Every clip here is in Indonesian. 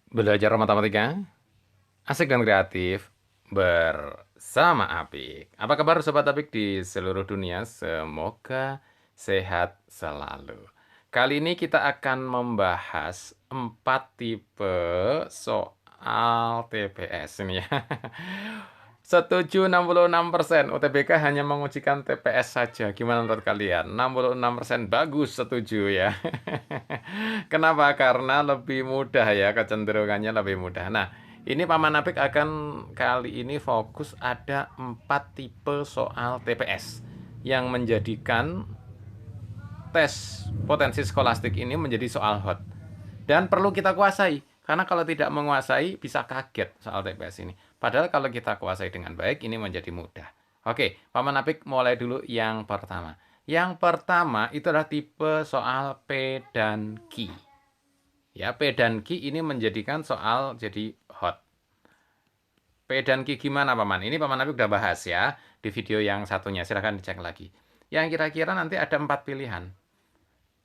Belajar matematika, asik dan kreatif, bersama Apik. Apa kabar Sobat Apik di seluruh dunia? Semoga sehat selalu. Kali ini kita akan membahas 4 tipe soal TPS ini ya. Setuju 66%. UTBK hanya mengujikan TPS saja. Gimana menurut kalian? 66% bagus setuju ya. Kenapa? Karena lebih mudah ya, kecenderungannya lebih mudah. Nah, ini Paman Apik akan kali ini fokus ada 4 tipe soal TPS yang menjadikan tes potensi skolastik ini menjadi soal hot. Dan perlu kita kuasai, karena kalau tidak menguasai bisa kaget soal TPS ini. Padahal kalau kita kuasai dengan baik, ini menjadi mudah. Oke, Paman Apik mulai dulu yang pertama. Yang pertama itu adalah tipe soal P dan Q. Ya, P dan Q ini menjadikan soal jadi hot. P dan Q gimana Paman? Ini Paman Apik udah bahas ya di video yang satunya. Silahkan dicek lagi. Yang kira-kira nanti ada 4 pilihan.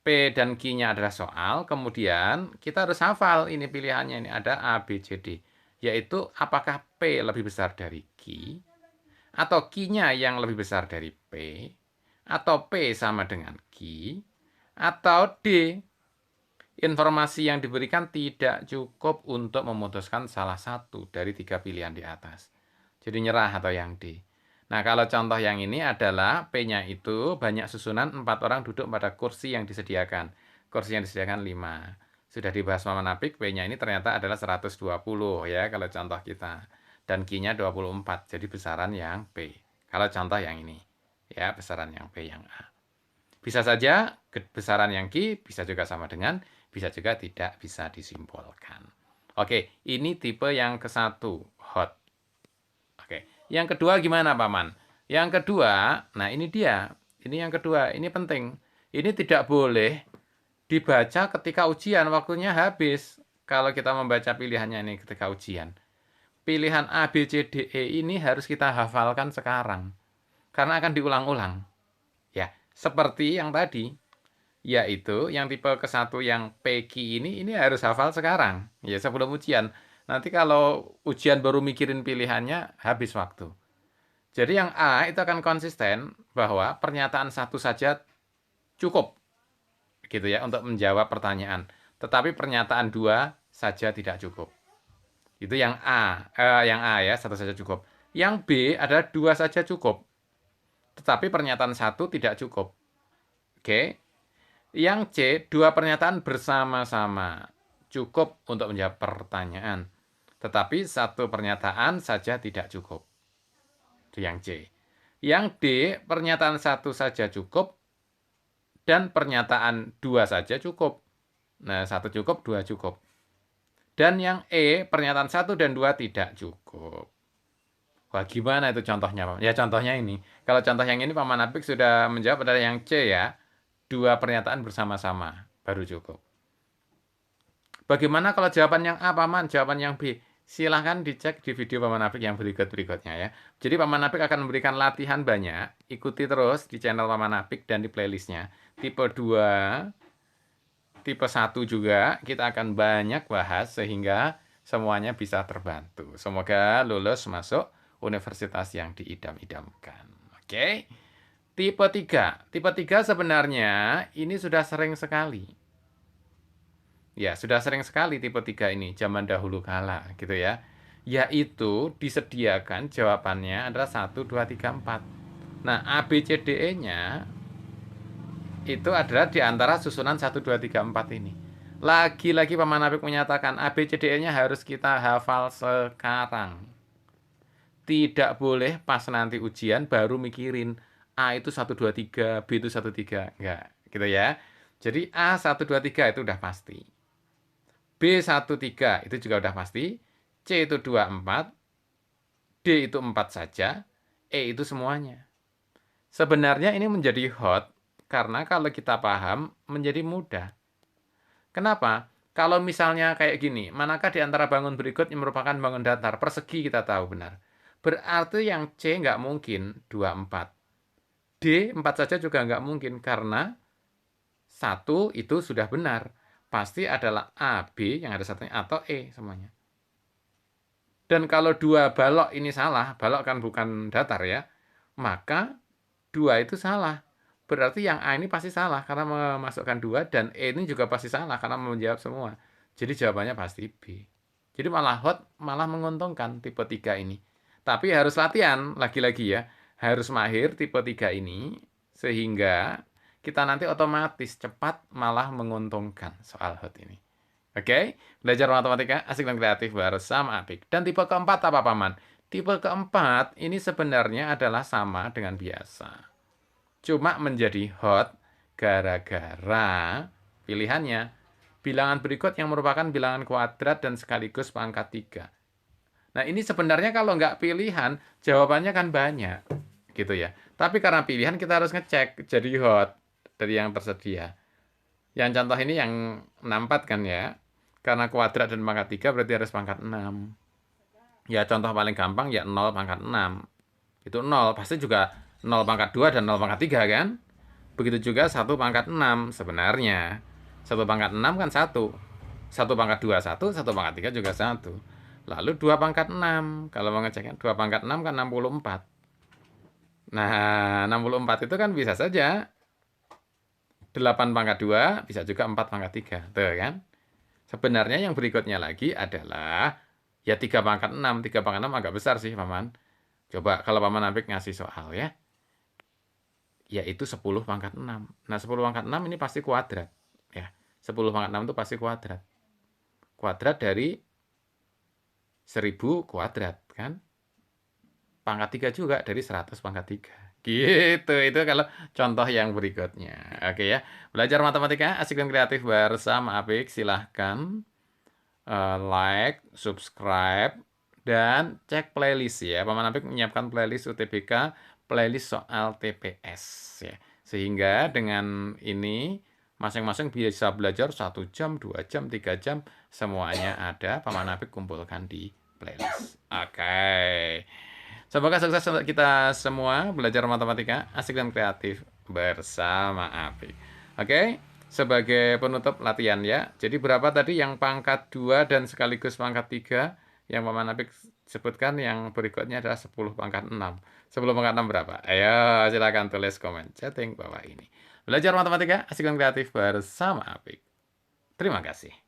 P dan Q-nya adalah soal, kemudian kita harus hafal ini pilihannya, ini ada A, B, C, D. Yaitu apakah P lebih besar dari Q, atau Q-nya yang lebih besar dari P, atau P sama dengan Q, atau D, informasi yang diberikan tidak cukup untuk memutuskan salah satu dari 3 pilihan di atas. Jadi nyerah atau yang D. Nah, kalau contoh yang ini adalah P-nya itu banyak susunan 4 orang duduk pada kursi yang disediakan. Kursi yang disediakan 5. Sudah dibahas Mama Napik, P-nya ini ternyata adalah 120 ya kalau contoh kita. Dan Q-nya 24, jadi besaran yang P. Kalau contoh yang ini, ya besaran yang P yang A. Bisa saja besaran yang Q bisa juga sama dengan, bisa juga tidak bisa disimpulkan. Oke, ini tipe yang ke-1, hot. Oke, yang kedua gimana Paman? Yang kedua, nah ini dia. Ini yang kedua, ini penting. Ini tidak boleh dibaca ketika ujian, waktunya habis. Kalau kita membaca pilihannya ini ketika ujian. Pilihan A, B, C, D, E ini harus kita hafalkan sekarang. Karena akan diulang-ulang. Ya, seperti yang tadi. Yaitu yang tipe ke-1 yang PQ ini harus hafal sekarang. Ya, sebelum ujian. Nanti kalau ujian baru mikirin pilihannya, habis waktu. Jadi yang A itu akan konsisten bahwa pernyataan satu saja cukup gitu ya untuk menjawab pertanyaan. Tetapi pernyataan dua saja tidak cukup. Itu yang A ya, satu saja cukup. Yang B adalah dua saja cukup. Tetapi pernyataan satu tidak cukup. Oke. Yang C, dua pernyataan bersama-sama cukup untuk menjawab pertanyaan. Tetapi satu pernyataan saja tidak cukup. Itu yang C. Yang D, pernyataan satu saja cukup dan pernyataan dua saja cukup. Nah, satu cukup, dua cukup. Dan yang E, pernyataan satu dan dua tidak cukup. Wah, gimana itu contohnya, Pak? Ya, contohnya ini. Kalau contoh yang ini, Paman Apik sudah menjawab adalah yang C ya. Dua pernyataan bersama-sama, baru cukup. Bagaimana kalau jawaban yang A, Paman? Jawaban yang B? Silahkan dicek di video Paman Apik yang berikut-berikutnya ya. Jadi Paman Apik akan memberikan latihan banyak. Ikuti terus di channel Paman Apik dan di playlistnya. Tipe 2, tipe 1 juga kita akan banyak bahas sehingga semuanya bisa terbantu. Semoga lulus masuk universitas yang diidam-idamkan. Oke. Tipe 3. Tipe 3 sebenarnya ini sudah sering sekali. Ya, sudah sering sekali tipe 3 ini, zaman dahulu kala, gitu ya. Yaitu disediakan jawabannya adalah 1, 2, 3, 4. Nah, A, B, C, D, E-nya itu adalah di antara susunan 1, 2, 3, 4 ini. Lagi-lagi Paman Apik menyatakan A, B, C, D, E-nya harus kita hafal sekarang. Tidak boleh pas nanti ujian baru mikirin A itu 1, 2, 3, B itu 1, 3. Enggak, gitu ya. Jadi A 1, 2, 3 itu udah pasti. B 1, 3 itu juga udah pasti. C itu 2, 4. D itu 4 saja. E itu semuanya. Sebenarnya ini menjadi hot karena kalau kita paham menjadi mudah. Kenapa? Kalau misalnya kayak gini, manakah di antara bangun berikut yang merupakan bangun datar? Persegi kita tahu benar. Berarti yang C nggak mungkin 2, 4. D 4 saja juga nggak mungkin karena satu itu sudah benar. pasti adalah A, B yang ada satunya atau E semuanya. Dan kalau dua balok ini salah, balok kan bukan datar ya, maka dua itu salah. Berarti yang A ini pasti salah karena memasukkan dua dan E ini juga pasti salah karena menjawab semua. Jadi jawabannya pasti B. Jadi malah malah menguntungkan tipe 3 ini. Tapi harus latihan, lagi-lagi ya. Harus mahir tipe 3 ini sehingga kita nanti otomatis cepat malah menguntungkan soal hot ini. Oke, belajar matematika asik dan kreatif bersama Apik. Dan tipe keempat apa Paman? Tipe keempat ini sebenarnya adalah sama dengan biasa. Cuma menjadi hot gara-gara pilihannya. Bilangan berikut yang merupakan bilangan kuadrat dan sekaligus pangkat 3. Nah ini sebenarnya kalau nggak pilihan, jawabannya kan banyak. Gitu ya. Tapi karena pilihan kita harus ngecek jadi hot dari yang tersedia. Yang contoh ini yang 64 kan ya. Karena kuadrat dan pangkat 3 berarti harus pangkat 6. Ya contoh paling gampang ya 0 pangkat 6. Itu 0, pasti juga 0 pangkat 2 dan 0 pangkat 3 kan? Begitu juga 1 pangkat 6 sebenarnya. 1 pangkat 6 kan 1. 1 pangkat 2 1, 1 pangkat 3 juga 1. Lalu 2 pangkat 6. Kalau mau ngeceknya 2 pangkat 6 kan 64. Nah, 64 itu kan bisa saja 8 pangkat 2, bisa juga 4 pangkat 3. Tuh kan? Sebenarnya yang berikutnya lagi adalah ya 3 pangkat 6. 3 pangkat 6 agak besar sih, Paman. Coba kalau Paman Apik ngasih soal ya. Yaitu 10 pangkat 6. Nah, 10 pangkat 6 ini pasti kuadrat. Ya, 10 pangkat 6 itu pasti kuadrat. Kuadrat dari 1000 kuadrat, kan? Pangkat 3 juga dari 100 pangkat 3. Gitu, itu kalau contoh yang berikutnya. Oke ya, belajar matematika asik dan kreatif bersama Apik. Silahkan like, subscribe, dan cek playlist ya. Paman Apik menyiapkan playlist UTBK, playlist soal TPS ya. Sehingga dengan ini masing-masing bisa belajar 1 jam, 2 jam, 3 jam, semuanya ada Paman Apik kumpulkan di playlist. Oke. Semoga sukses untuk kita semua belajar matematika asik dan kreatif bersama Apik. Oke, sebagai penutup latihan ya. Jadi berapa tadi yang pangkat 2 dan sekaligus pangkat 3 yang Paman Apik sebutkan, yang berikutnya adalah 10 pangkat 6. 10 pangkat 6 berapa? Ayo silakan tulis komen chatting bawah ini. Belajar matematika asik dan kreatif bersama Apik. Terima kasih.